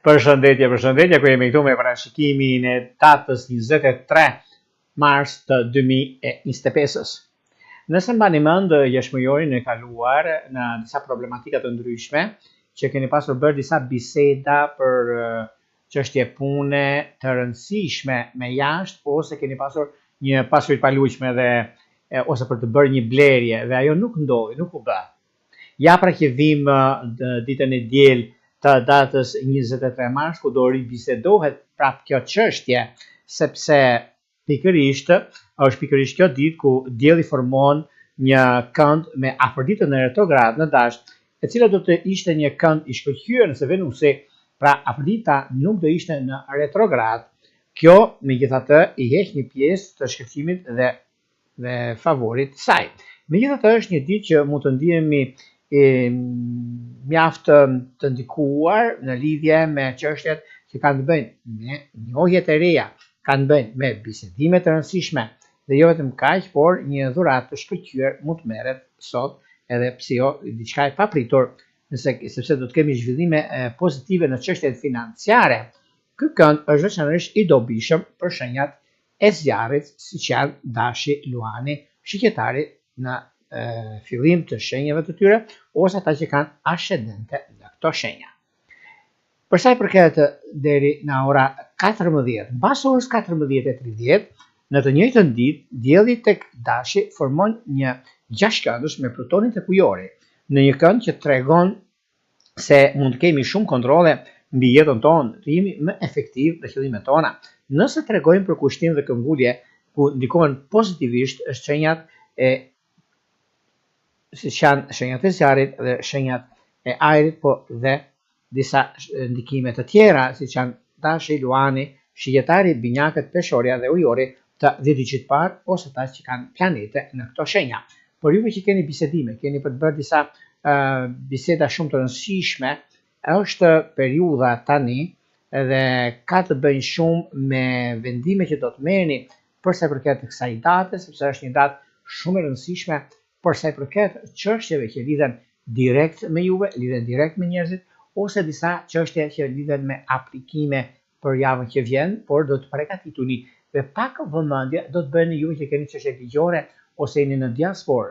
Përshëndetje, ku jemi këtu me parashikimin e datës 23 mars të 2025. Nëse mbani mend jashtëmujorin e kaluar në disa problematika të ndryshme, që keni pasur bërë disa biseda për çështje pune të rëndësishme me jashtë, ose keni pasur një pasuri të paluajtshme dhe ose për të bërë një blerje dhe ajo nuk ndodhi, nuk u bë. Ja pra që vim ditën e diel të datës 23 mars, ku do ribisedohet prap kjo çështje, sepse është pikërisht kjo ditë ku dielli formon një kënd me Afroditën në retrograd në dasht, e cila do të ishte një kënd i shkëlqyer nëse Venusi, pra Afrodita nuk do ishte në retrograd. Kjo megjithatë i heq një pjesë të shkëlqimit dhe favorit saj. Megjithatë është një ditë që mund të ndihemi mjaft të ndikuar në lidhje me çështjet që kanë të bëjnë me njohjet e reja, kanë të bëjnë me bisedime të rëndësishme, dhe jo vetëm kaq, por një dhuratë të shkëlqyer mund të merret sot, edhe pse jo diçka e papritur, sepse do të kemi zhvillime pozitive në çështjet financiare. Ky kënd është veçanërisht i dobishëm për shenjat e zjarrit, siç janë Dashi, Luani, Shqetari në fillim të shenjave të tyre, ose ata që kanë ascendente në këto shenja. Për sa i përket deri në ora 14, mbas orës 14:30, në të njëjtën ditë, dielli tek Dashi formon një gjashtkëndësh me Plutonin tek Ujori, në një kënd që tregon se mund të kemi shumë kontrolle mbi jetën tonë, të jemi më efektiv në qëllimet tona. Nëse tregojmë për kushtim dhe këmbgulje ku ndikojnë pozitivisht, është shenjat siç janë shenjat e zjarrit dhe shenjat e ajrit, po dhe disa ndikime të tjera, siç janë Dashi, Luani, Shqetari, Binjakët, Peshorja dhe Ujori të 10 digjit parë, ose ata që kanë planete në këto shenja. Por juve që keni bisedime, keni për të bërë disa biseda shumë të rëndësishme, është periudha tani dhe ka të bëjë shumë me vendime që do të merrni për sa i përket kësaj date, sepse është një datë shumë e rëndësishme për sa i përket çështjeve që lidhen direkt me juve, lidhen direkt me njerëzit, ose disa çështje që lidhen me aplikime për javën që vjen, por do të përgatituni dhe pak vëmendje do të bëni ju që keni çështje ligjore ose jeni në diasporë,